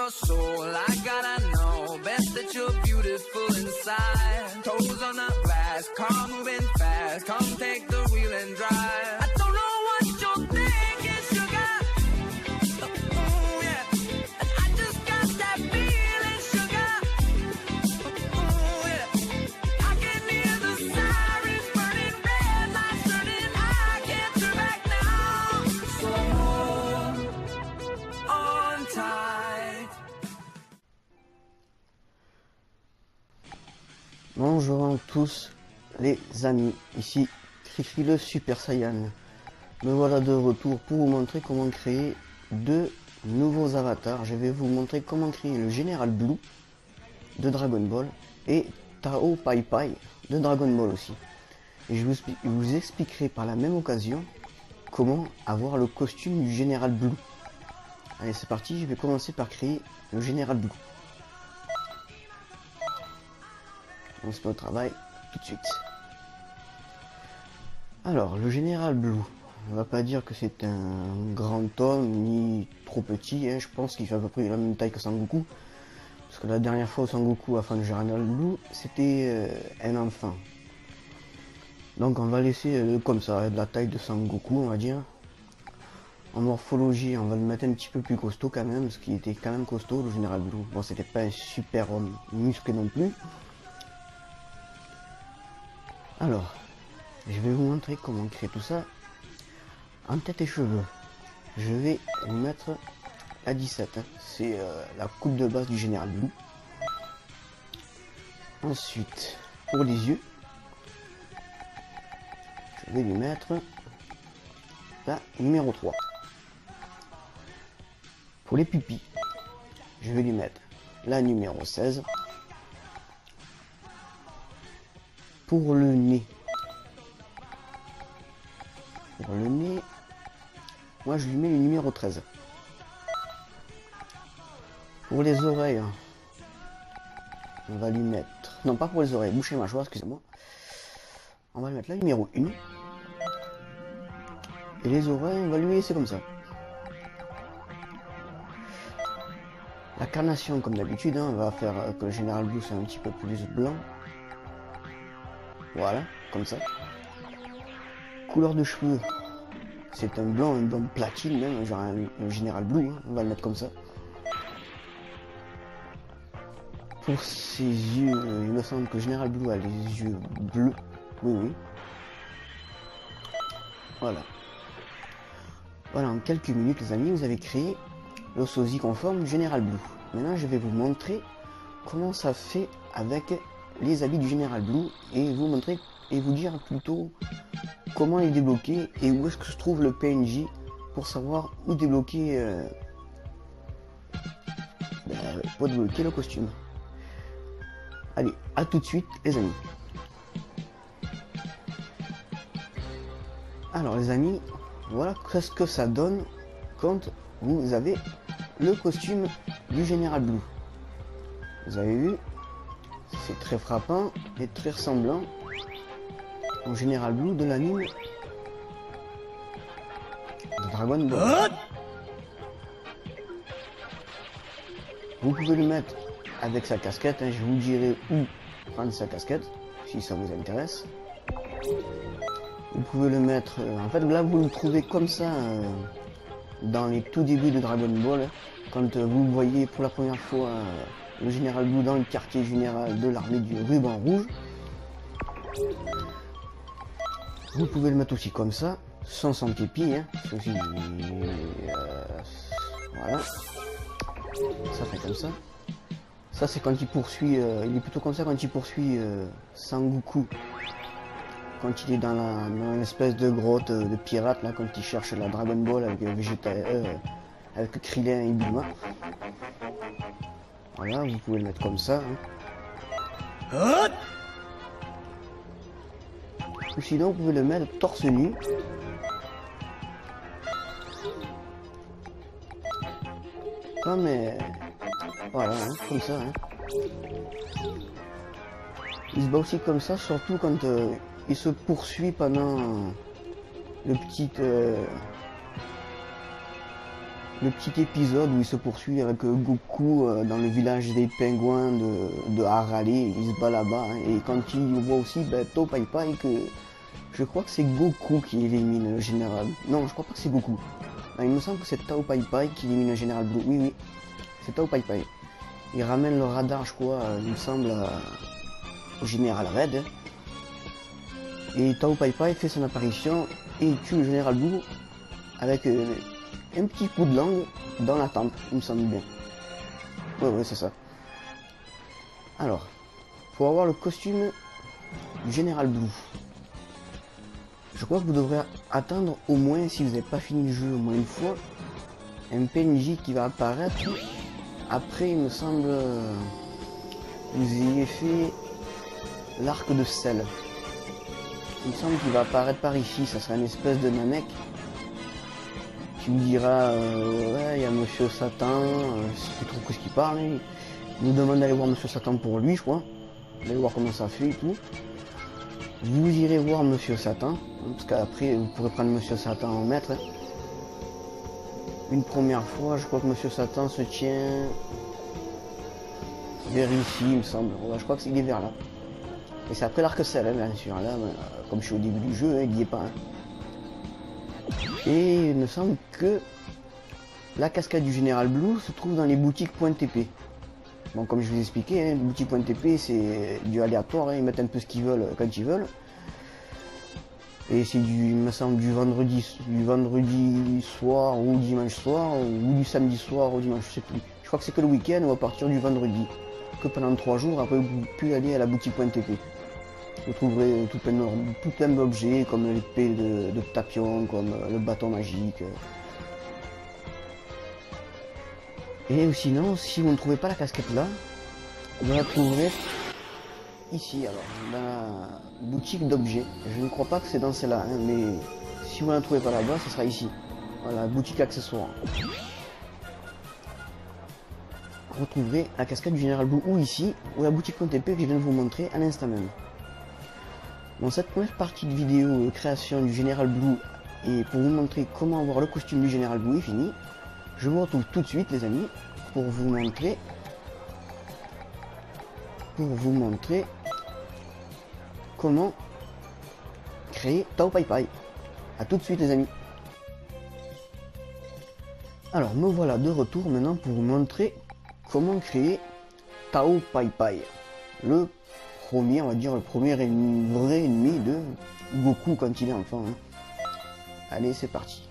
your soul, I gotta know. Best that you're beautiful inside. Toes on the glass, car moving fast. Come take the wheel and drive. I don't know what you're thinking, sugar. Ooh, yeah. And I just got that feeling, sugar. Ooh, yeah. I can hear the sirens burning, red lights turning. I can't turn back now. So hold on tight. Bonjour à tous les amis, ici Cricri le Super Saiyan. Me voilà de retour pour vous montrer comment créer deux nouveaux avatars. Je vais vous montrer comment créer le Général Blue de Dragon Ball et Tao Pai Pai de Dragon Ball aussi. Et je vous expliquerai par la même occasion comment avoir le costume du Général Blue. Allez, c'est parti, je vais commencer par créer le Général Blue. On se met au travail tout de suite. Alors, le Général Blue, on va pas dire que c'est un grand homme ni trop petit, hein. Je pense qu'il fait à peu près la même taille que Sangoku, parce que la dernière fois où Sangoku a fait le Général Blue, c'était un enfant. Donc on va laisser comme ça, de la taille de Sangoku, on va dire. En morphologie, on va le mettre un petit peu plus costaud quand même, parce qu'il était quand même costaud, le Général Blue. Bon, c'était pas un super homme musclé non plus. Alors, je vais vous montrer comment créer tout ça en tête et cheveux. Je vais vous mettre la 17, hein. C'est la coupe de base du Général Blue. Ensuite, pour les yeux, je vais lui mettre la numéro 3. Pour les pupilles, je vais lui mettre la numéro 16. Pour le nez, moi je lui mets le numéro 13. Pour les oreilles, on va lui mettre, non pas pour les oreilles, bouche et mâchoire, excusez-moi, on va lui mettre la numéro 1. Et les oreilles, on va lui laisser comme ça. La carnation, comme d'habitude, on va faire que le Général Blue soit un petit peu plus blanc. Voilà, comme ça. Couleur de cheveux, c'est un blanc platine, même, genre un Général Blue, hein. On va le mettre comme ça. Pour ses yeux, il me semble que le Général Blue a les yeux bleus. Oui, oui. Voilà. Voilà, en quelques minutes, les amis, vous avez créé le sosie conforme du Général Blue. Maintenant, je vais vous montrer comment ça fait avec les habits du Général Blue et vous montrer et vous dire plutôt comment les débloquer et où est-ce que se trouve le PNJ pour savoir où débloquer pour débloquer le costume. Allez, à tout de suite les amis. Alors les amis, voilà ce que ça donne quand vous avez le costume du Général Blue. Vous avez vu, c'est très frappant et très ressemblant au Général Blue de l'anime de Dragon Ball. Vous pouvez le mettre avec sa casquette, hein. Je vous dirai où prendre sa casquette si ça vous intéresse. Vous pouvez le mettre, en fait là vous le trouvez comme ça dans les tout débuts de Dragon Ball, hein, quand vous voyez pour la première fois le Général Blue dans le quartier général de l'armée du ruban rouge. Vous pouvez le mettre aussi comme ça, sans son képi, hein. Ceci, voilà. Ça fait comme ça. Ça c'est quand il poursuit, il est plutôt comme ça quand il poursuit Sangoku. Quand il est dans l'espèce de grotte de pirate, là, quand il cherche la Dragon Ball avec Vegeta, avec Krillin et Bulma. Voilà, vous pouvez le mettre comme ça, hein. Ou sinon, vous pouvez le mettre torse nu. Comme, voilà, hein, comme ça, hein. Il se bat aussi comme ça, surtout quand il se poursuit pendant le le petit épisode où il se poursuit avec Goku dans le village des pingouins de Harale, il se bat là-bas, hein, et quand il voit aussi Tao Pai Pai, que je crois que c'est Goku qui élimine le général. Non, je crois pas que c'est Goku. Non, il me semble que c'est Tao Pai Pai qui élimine le général Blue. Oui, oui, c'est Tao Pai Pai. Il ramène le radar, je crois, il me semble, au général Red. Hein. Et Tao Pai Pai fait son apparition et tue le général Blue avec un petit coup de langue dans la tempe, il me semble bien. Ouais, c'est ça. Alors, pour avoir le costume du général Blue, je crois que vous devrez attendre au moins, si vous n'avez pas fini le jeu au moins une fois, un PNJ qui va apparaître. Après, il me semble, vous ayez fait l'arc de sel. Il me semble qu'il va apparaître par ici, ça sera une espèce de Namek. Tu me diras, ouais, il y a Monsieur Satan, je sais plus trop ce qu'il parle, il nous demande d'aller voir Monsieur Satan pour lui, je crois. D'aller voir comment ça fait et tout. Vous irez voir Monsieur Satan, hein, parce qu'après, vous pourrez prendre Monsieur Satan en maître. Hein. Une première fois, je crois que Monsieur Satan se tient vers ici, il me semble. Ouais, je crois qu'il est vers là. Et c'est après l'arc-ciel, hein, bien sûr. Là, comme je suis au début du jeu, hein, il n'y est pas. Hein. Et il me semble que la cascade du général Blue se trouve dans les boutiques .tp. Bon, comme je vous ai expliqué, hein, les boutiques .tp c'est du aléatoire, hein, ils mettent un peu ce qu'ils veulent quand ils veulent. Et c'est il me semble du vendredi soir ou dimanche soir, ou du samedi soir ou dimanche, je sais plus. Je crois que c'est que le week-end ou à partir du vendredi. Que pendant 3 jours, après vous pouvez aller à la boutique .tp. Vous trouverez tout plein d'objets comme l'épée de Tapion, comme le bâton magique. Et sinon, si vous ne trouvez pas la casquette là, vous la trouverez ici alors, dans la boutique d'objets. Je ne crois pas que c'est dans celle-là, hein, mais si vous ne la trouvez pas là-bas, ce sera ici. Voilà, boutique accessoires. Vous retrouverez la casquette du général Blue ou ici, ou la boutique .tp que je viens de vous montrer à l'instant même. Dans cette première partie de vidéo création du général Blue et pour vous montrer comment avoir le costume du général Blue est fini, je vous retrouve tout de suite les amis pour vous montrer comment créer Tao Pai Pai. A tout de suite les amis. Alors me voilà de retour maintenant pour vous montrer comment créer Tao Pai Pai. Le premier, on va dire le premier vrai ennemi de Goku quand il est enfant. Hein. Allez, c'est parti.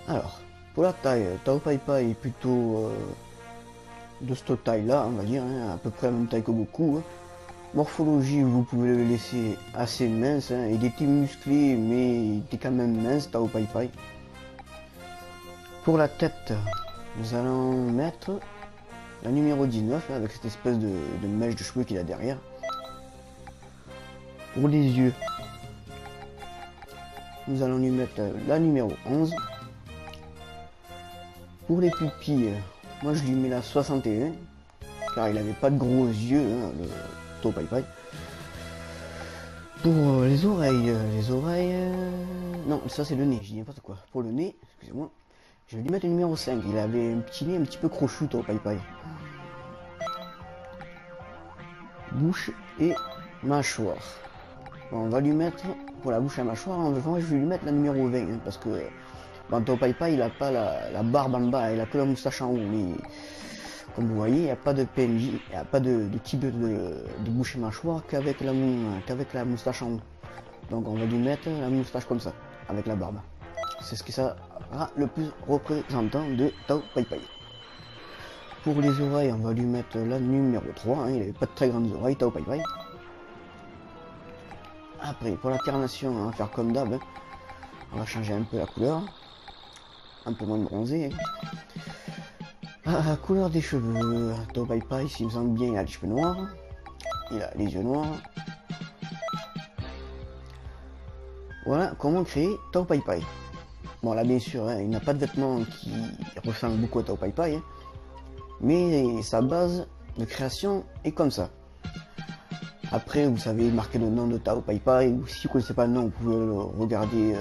Alors, pour la taille, Tao Pai Pai est plutôt de cette taille-là, on va dire, hein, à peu près la même taille que Goku. Hein. Morphologie, vous pouvez le laisser assez mince. Hein. Il était musclé, mais il était quand même mince, Tao Pai Pai. Pour la tête, nous allons mettre la numéro 19, hein, avec cette espèce de mèche de cheveux qu'il a derrière. Pour les yeux, nous allons lui mettre la numéro 11. Pour les pupilles, moi je lui mets la 61, car il n'avait pas de gros yeux, hein, le Tao Pai Pai. Pour les oreilles, non, ça c'est le nez, je dis n'importe quoi. Pour le nez, excusez-moi, je vais lui mettre le numéro 5, il avait un petit nez un petit peu crochu, Tao Pai Pai. Bouche et mâchoire. Bon, on va lui mettre, pour la bouche et la mâchoire, je vais lui mettre la numéro 20, hein, parce que bon, Tao Pai Pai il a pas la barbe en bas, il a que la moustache en haut, mais comme vous voyez, il n'y a pas de PNJ, il n'y a pas de type de bouche et mâchoire qu'avec la moustache en haut. Donc on va lui mettre la moustache comme ça, avec la barbe. C'est ce qui sera le plus représentant de Tao Pai Pai. Pour les oreilles, on va lui mettre la numéro 3, hein, il n'avait pas de très grandes oreilles, Tao Pai Pai. Après, pour la carnation, on va faire comme d'hab, hein. On va changer un peu la couleur, un peu moins bronzé. Hein. La couleur des cheveux, Tao Pai Pai, s'il me semble bien, il a les cheveux noirs, il a les yeux noirs. Voilà comment créer Tao Pai Pai. Bon là bien sûr, hein, il n'a pas de vêtements qui ressemblent beaucoup à Tao Pai Pai, hein, mais sa base de création est comme ça. Après, vous savez marquer le nom de Tao Pai Pai, ou si vous ne connaissez pas le nom, vous pouvez le regarder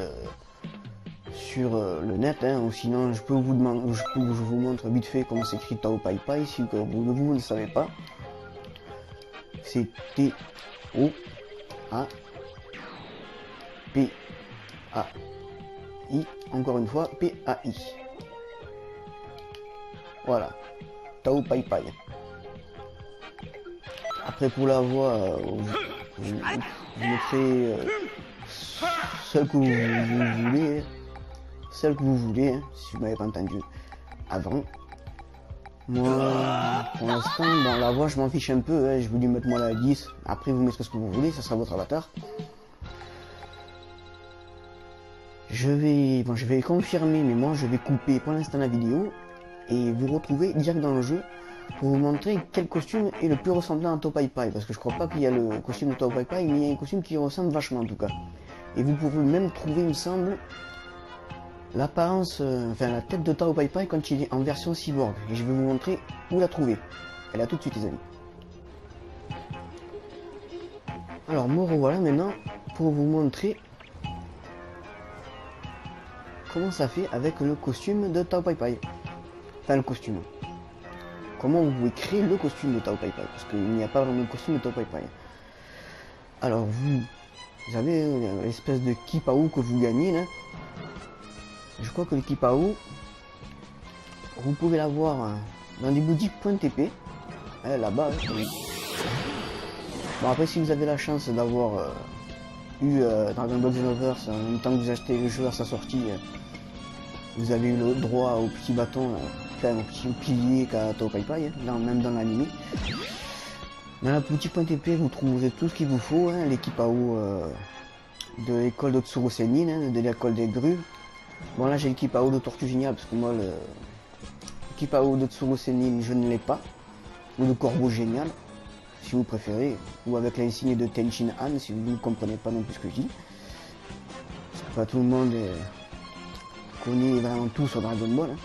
sur le net, hein, ou sinon je peux vous demander, je vous montre vite fait comment s'écrit Tao Pai Pai si vous ne savez pas. C'est T-O-A-P-A-I, encore une fois P-A-I. Voilà, Tao Pai Pai. Après pour la voix, vous mettrez celle que vous voulez, hein, si vous m'avez pas entendu avant. Moi, pour l'instant, bon, la voix je m'en fiche un peu, hein, je vais lui mettre moi la 10, après vous mettrez ce que vous voulez, ça sera votre avatar. Je vais confirmer, mais moi je vais couper pour l'instant la vidéo et vous retrouver direct dans le jeu pour vous montrer quel costume est le plus ressemblant à Tao Pai Pai, parce que je crois pas qu'il y a le costume de Tao Pai Pai, mais il y a un costume qui ressemble vachement en tout cas. Et vous pouvez même trouver, il me semble, l'apparence, enfin la tête de Tao Pai Pai quand il est en version cyborg. Et je vais vous montrer où la trouver. Elle est à tout de suite les amis. Alors me revoilà maintenant pour vous montrer comment ça fait avec le costume de Tao Pai Pai. Enfin le costume. Comment vous pouvez créer le costume de Tao Pai Pai, parce qu'il n'y a pas vraiment de costume de Tao Pai Pai. Alors vous avez l'espèce de Kipao que vous gagnez là. Je crois que le Kipao, vous pouvez l'avoir dans des boutiques .tp, là-bas. Bon après si vous avez la chance d'avoir eu Dragon Ball Xenoverse en même temps que vous achetez le jeu à sa sortie, vous avez eu le droit au petit bâton, enfin au petit pilier qu'a Tao Pai Pai, même dans l'anime. Dans la boutique .tp vous trouverez tout ce qu'il vous faut, hein, l'équipao de l'école de Tsuru Senin, hein, de l'école des grues. Bon là j'ai l'équipao de Tortue Géniale parce que moi l'équipao de Tsuru Senin je ne l'ai pas, ou de Corbeau Génial si vous préférez, ou avec l'insigne de Tenchin Han si vous ne comprenez pas non plus ce que je dis. Parce que pas tout le monde connaît vraiment tout sur Dragon Ball. Hein.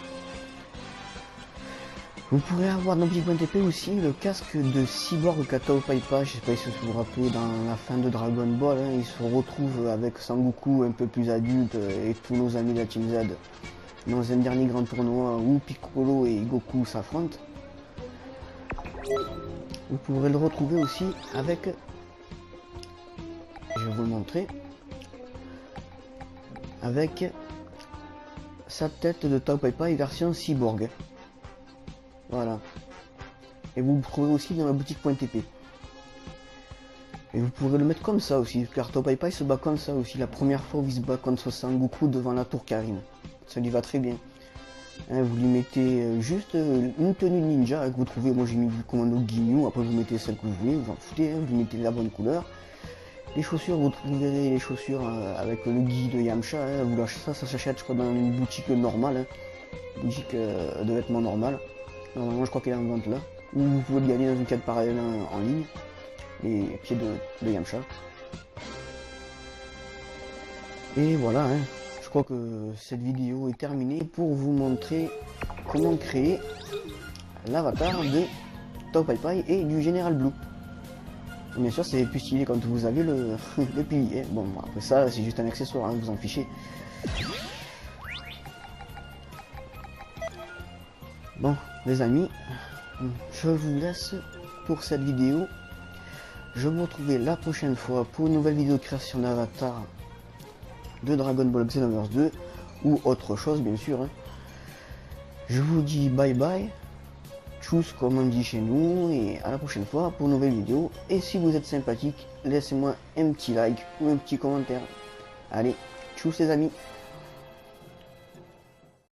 Vous pourrez avoir dans boutique.tp aussi le casque de cyborg qu'a Tao Pai Pai, je sais pas si vous vous rappelez dans la fin de Dragon Ball, hein, il se retrouve avec Sangoku un peu plus adulte et tous nos amis de la Team Z dans un dernier grand tournoi où Piccolo et Goku s'affrontent. Vous pourrez le retrouver aussi avec, je vais vous le montrer, avec sa tête de Tao Pai Pai version cyborg. Voilà. Et vous le trouvez aussi dans la boutique.tp. Et vous pourrez le mettre comme ça aussi, car Tao Pai Pai se bat comme ça aussi. La première fois où il se bat contre Sangoku devant la tour Karin. Ça lui va très bien. Hein, vous lui mettez juste une tenue ninja que vous trouvez. Moi j'ai mis du commando Ginyu, après vous mettez celle que vous voulez, vous en foutez, hein, vous mettez la bonne couleur. Les chaussures, vous trouverez les chaussures avec le gui de Yamcha. Hein, vous lâchez ça s'achète je crois dans une boutique normale. Hein, boutique de vêtements normale. Normalement je crois qu'il est en vente là. Ou vous pouvez le gagner dans une quête parallèle en ligne. Les pieds de Yamcha. Et voilà, hein. Je crois que cette vidéo est terminée pour vous montrer comment créer l'avatar de Tao Pai Pai et du Général Blue. Bien sûr c'est plus stylé quand vous avez le pilier. Bon après ça c'est juste un accessoire, hein, vous en fichez. Bon les amis, je vous laisse pour cette vidéo. Je vais vous retrouver la prochaine fois pour une nouvelle vidéo de création d'avatar de Dragon Ball Xenoverse 2 ou autre chose bien sûr. Hein. Je vous dis bye bye, tchuss comme on dit chez nous, et à la prochaine fois pour une nouvelle vidéo. Et si vous êtes sympathique, laissez-moi un petit like ou un petit commentaire. Allez, tchuss les amis.